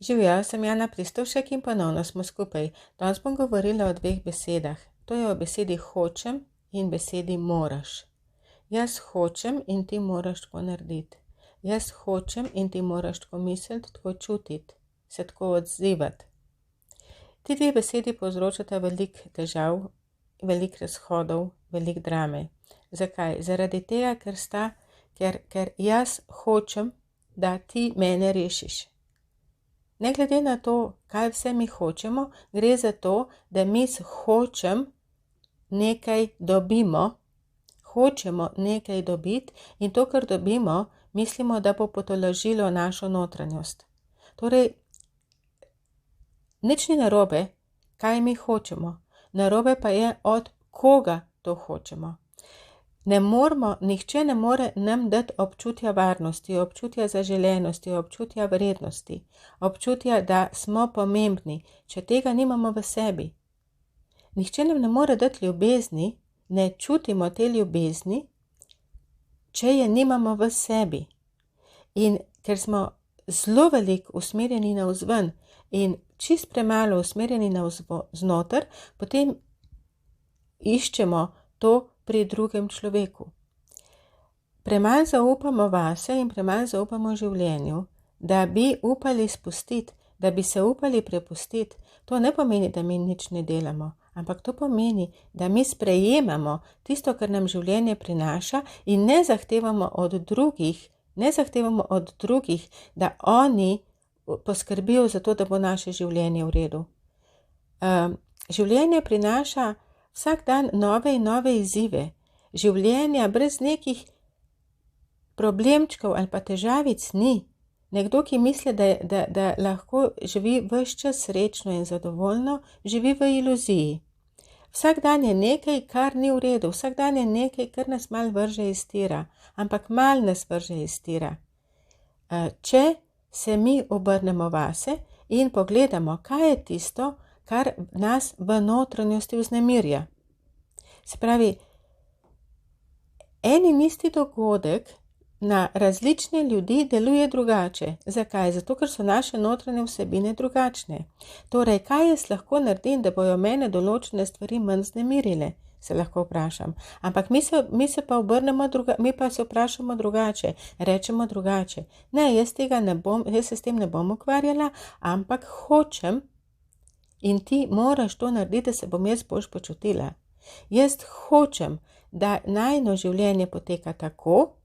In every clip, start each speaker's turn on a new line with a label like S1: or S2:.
S1: Živjo, sem Jana Pristovšek in ponovno smo skupaj. Danes bom govorila o dveh besedah. To je o besedi hočem in besedi moraš. Jaz hočem in ti moraš tako narediti. Jaz hočem in ti moraš tako misliti, tako čutiti, se tako odzivati. Ti dve besedi povzročata veliko težav, veliko razhodov, veliko drame. Zakaj? Zaradi tega, ker jaz hočem, da ti mene rešiš. Ne glede na to, kaj vse mi hočemo, gre za to, da mi s hočem nekaj dobimo, hočemo nekaj dobiti in to, kar dobimo, mislimo, da bo potolažilo našo notranjost. Torej, nič ni narobe, kaj mi hočemo, narobe pa je, od koga to hočemo. Nihče ne more nam dati občutja varnosti, občutja zaželenosti, občutja vrednosti, občutja, da smo pomembni, če tega nimamo v sebi. Nihče nam ne more dati ljubezni, ne čutimo te ljubezni, če je nimamo v sebi. In ker smo zelo veliko usmerjeni navzven in čist premalo usmerjeni navznoter, potem iščemo to pri drugem človeku. Premalo zaupamo vase in premalo zaupamo življenju, da bi upali spustiti, da bi se upali prepustiti. To ne pomeni, da mi nič ne delamo, ampak to pomeni, da mi sprejemamo tisto, kar nam življenje prinaša in ne zahtevamo od drugih, da oni poskrbijo za to, da bo naše življenje v redu. Življenje prinaša vsak dan nove in nove izzive. Življenja brez nekih problemčkov ali pa težavic ni. Nekdo, ki misli, da lahko živi ves čas srečno in zadovoljno, živi v iluziji. Vsak dan je nekaj, kar ni v redu, vsak dan je nekaj, kar nas mal vrže iz tira, ampak mal nas vrže iz tira. Če se mi obrnemo vase in pogledamo, kaj je tisto, kar nas v notranjosti vznemirja. Se pravi, en in isti dogodek na različne ljudi deluje drugače. Zakaj? Zato, ker so naše notranje vsebine drugačne. Torej, kaj jaz lahko naredim, da bojo mene določene stvari manj vznemirile, se lahko vprašam. Ampak mi pa se vprašamo drugače, rečemo drugače. Ne, jaz se s tem ne bom ukvarjala, ampak hočem in ti moraš to narediti, da se bom jaz boljš počutila. Jaz hočem, da najino življenje poteka tako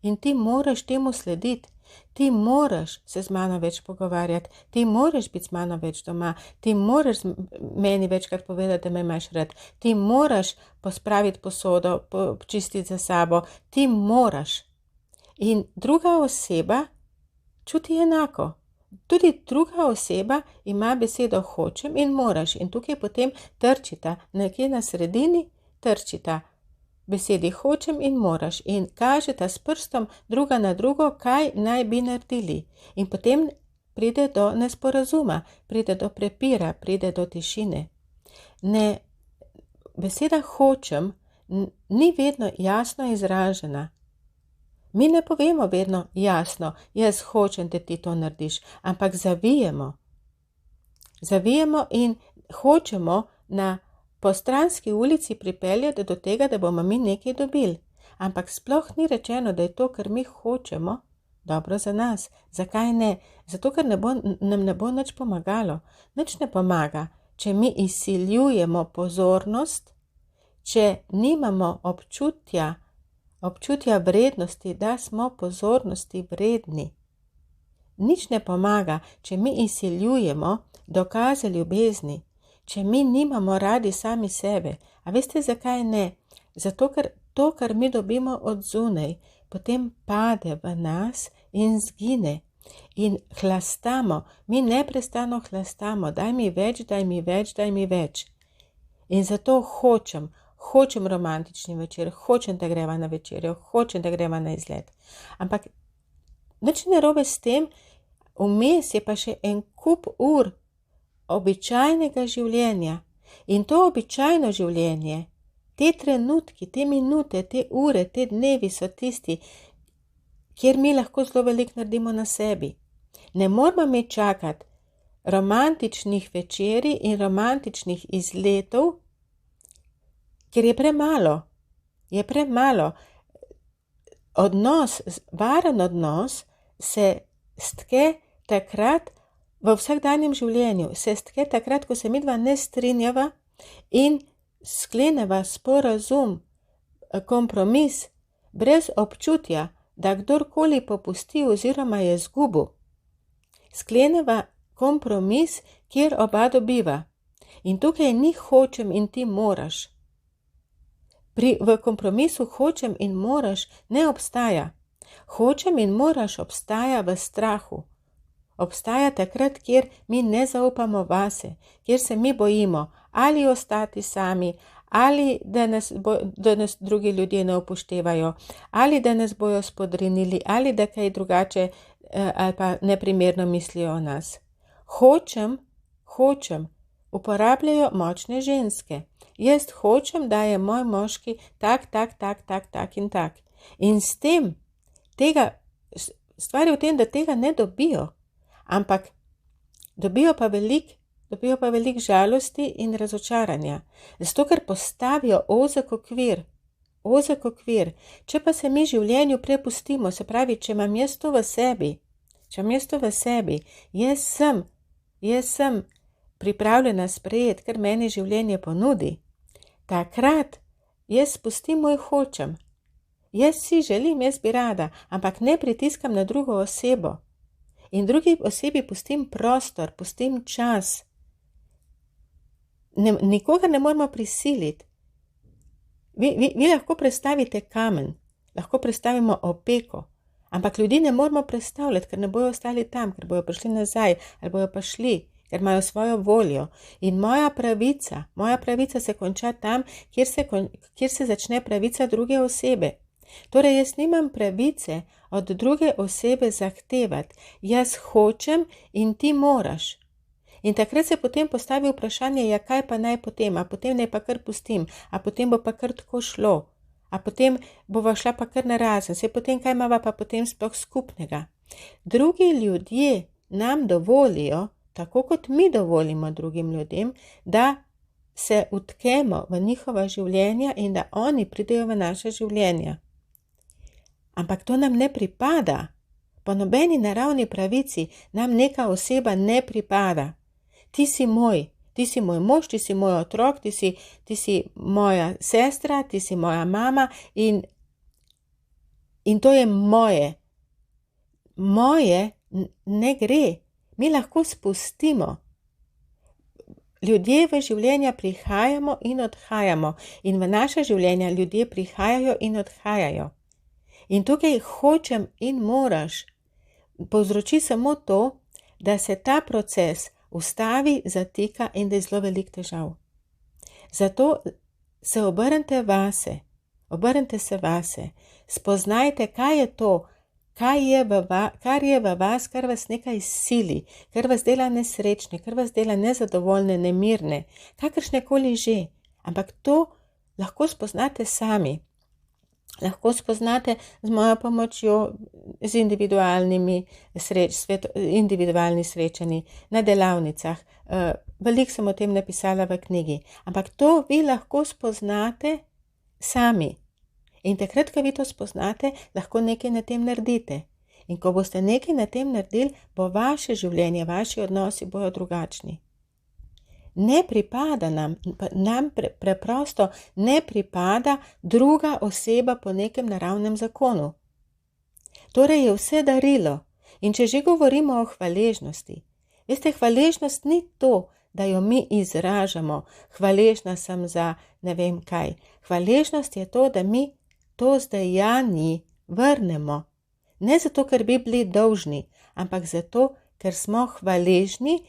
S1: in ti moraš temu slediti. Ti moraš se z mano več pogovarjati, ti moraš biti z mano več doma, ti moraš meni večkrat povedati, da me imaš rad, ti moraš pospraviti posodo, počistiti za sabo, ti moraš. In druga oseba čuti enako. Tudi druga oseba ima besedo hočem in moraš in tukaj potem trčita, nekje na sredini trčita besedi hočem in moraš in kažeta s prstom druga na drugo, kaj naj bi naredili. In potem pride do nesporazuma, pride do prepira, pride do tišine. Beseda hočem ni vedno jasno izražena. Mi ne povemo vedno jasno, jaz hočem, da ti to narediš, ampak zavijemo. Zavijemo in hočemo na postranski ulici pripeljati do tega, da bomo mi nekaj dobili. Ampak sploh ni rečeno, da je to, kar mi hočemo, dobro za nas. Zakaj ne? Zato, ker nam ne bo nič pomagalo. Nič ne pomaga, če mi izsiljujemo pozornost, če nimamo občutja vrednosti, da smo pozornosti vredni. Nič ne pomaga, če mi izsiljujemo dokaze ljubezni, če mi nimamo radi sami sebe. A veste, zakaj ne? Zato, ker to, kar mi dobimo od zunaj, potem pade v nas in zgine. In hlastamo, mi neprestano hlastamo, daj mi več, daj mi več, daj mi več. In zato hočem romantični večer, hočem, da greva na večerjo, hočem, da greva na izlet. Ampak nič ne narobe s tem, vmes je pa še en kup ur običajnega življenja. In to običajno življenje, te trenutki, te minute, te ure, te dnevi so tisti, kjer mi lahko zelo veliko naredimo na sebi. Ne moramo mi čakati romantičnih večerij in romantičnih izletov, ker je premalo. Je premalo. Varen odnos se stke takrat v vsakdanjem življenju, se stke takrat, ko se midva ne strinjava in skleneva sporazum, kompromis, brez občutja, da kdorkoli popusti oziroma je izgubil. Skleneva kompromis, kjer oba dobiva. In tukaj ni hočem in ti moraš. V kompromisu hočem in moraš ne obstaja. Hočem in moraš obstaja v strahu. Obstaja takrat, kjer mi ne zaupamo vase, kjer se mi bojimo ali ostati sami, ali da nas drugi ljudje ne upoštevajo, ali da nas bojo spodrinili, ali da kaj drugače ali pa neprimerno mislijo o nas. Hočem, uporabljajo močne ženske. Jaz hočem, da je moj moški tak in tak. In s tem, stvar je v tem, da tega ne dobijo, ampak dobijo pa veliko žalosti in razočaranja. Zato, ker postavijo ozek okvir. Če pa se mi življenju prepustimo, se pravi, če imam jaz to v sebi, jaz sem pripravljena sprejeti, ker meni življenje ponudi, takrat jaz spustim moj hočem. Jaz si želim, jaz bi rada, ampak ne pritiskam na drugo osebo. In drugi osebi pustim prostor, pustim čas. Nikogar ne moramo prisiliti. Vi lahko prestavite kamen, lahko prestavimo opeko, ampak ljudi ne moramo prestavljati, ker ne bojo ostali tam, ker bojo prišli nazaj ali bojo pa šli, ker imajo svojo voljo. In moja pravica se konča tam, kjer se začne pravica druge osebe. Torej, jaz nimam pravice od druge osebe zahtevati. Jaz hočem in ti moraš. In takrat se potem postavi vprašanje, ja, kaj pa naj potem, a potem naj pa kar pustim, a potem bo pa kar tako šlo, a potem bova šla pa kar narazen, se potem kaj imava pa potem sploh skupnega. Drugi ljudje nam dovolijo, tako kot mi dovolimo drugim ljudem, da se utkemo v njihova življenja in da oni pridejo v naše življenja. Ampak to nam ne pripada. Po nobeni naravni pravici nam neka oseba ne pripada. Ti si moj mož, ti si moj otrok, ti si moja sestra, ti si moja mama in to je moje. Moje ne gre. Mi lahko spustimo. Ljudje v življenja prihajamo in odhajamo in v naša življenja ljudje prihajajo in odhajajo. In tukaj hočem in moraš povzroči samo to, da se ta proces ustavi, zatika in da je zelo veliko težav. Zato se obrnite se vase, spoznajte, kaj je to, kar je v vas, kar vas nekaj sili, kar vas dela nesrečne, kar vas dela nezadovoljne, nemirne, kakršnekoli že, ampak to lahko spoznate sami. Lahko spoznate z mojo pomočjo, z individualni srečanji, na delavnicah. Veliko sem o tem napisala v knjigi, ampak to vi lahko spoznate sami. In takrat, ko vi to spoznate, lahko nekaj na tem naredite. In ko boste nekaj na tem naredili, bo vaše življenje, vaši odnosi bojo drugačni. Ne pripada nam preprosto ne pripada druga oseba po nekem naravnem zakonu. Torej je vse darilo. In če že govorimo o hvaležnosti, veste, hvaležnost ni to, da jo mi izražamo, hvaležna sem za ne vem kaj. Hvaležnost je to, da mi to z dejanji vrnemo. Ne zato, ker bi bili dolžni, ampak zato, ker smo hvaležni,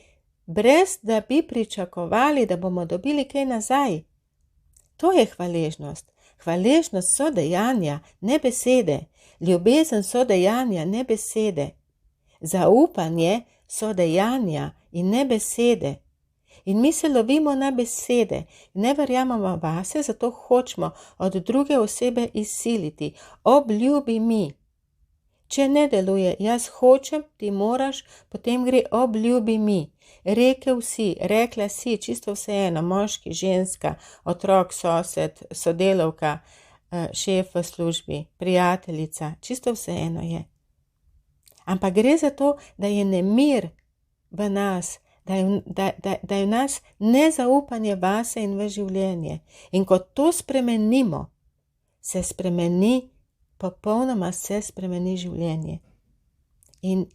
S1: brez da bi pričakovali, da bomo dobili kaj nazaj. To je hvaležnost. Hvaležnost so dejanja, ne besede. Ljubezen so dejanja, ne besede. Zaupanje so dejanja in ne besede. In mi se lovimo na besede, ne verjamemo vase, zato hočemo od druge osebe izsiliti. Obljubi mi. Če ne deluje, jaz hočem, ti moraš, potem gre obljubi mi. Rekel si, rekla si, čisto vseeno, moški, ženska, otrok, sosed, sodelavka, šef v službi, prijateljica, čisto vseeno je. Ampak gre za to, da je nemir v nas, da je v nas nezaupanje vase in v življenje. In ko to spremenimo, se spremeni, popolnoma se spremeni življenje. In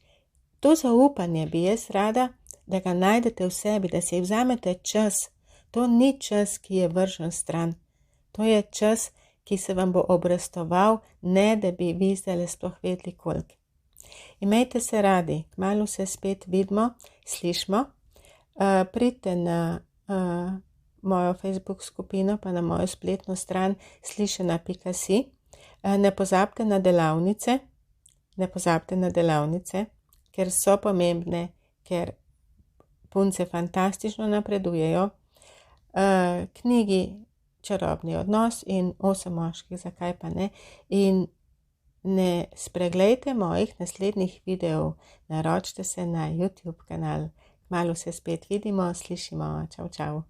S1: to zaupanje bi jaz rada, da ga najdete v sebi, da si vzamete čas. To ni čas, ki je vržen stran. To je čas, ki se vam bo obrestoval, ne da bi vi zdaj sploh vedeli koliko. Imejte se radi, kmalu se spet vidimo, slišmo. Pridite na mojo Facebook skupino, pa na mojo spletno stran slišena.si. Ne pozabite na delavnice, ker so pomembne, ker punce fantastično napredujejo. Knjigi Čarobni odnos in 8 moških, zakaj pa ne. In ne spreglejte mojih naslednjih videov, naročite se na YouTube kanal. Kmalu se spet vidimo, slišimo, čau, čau.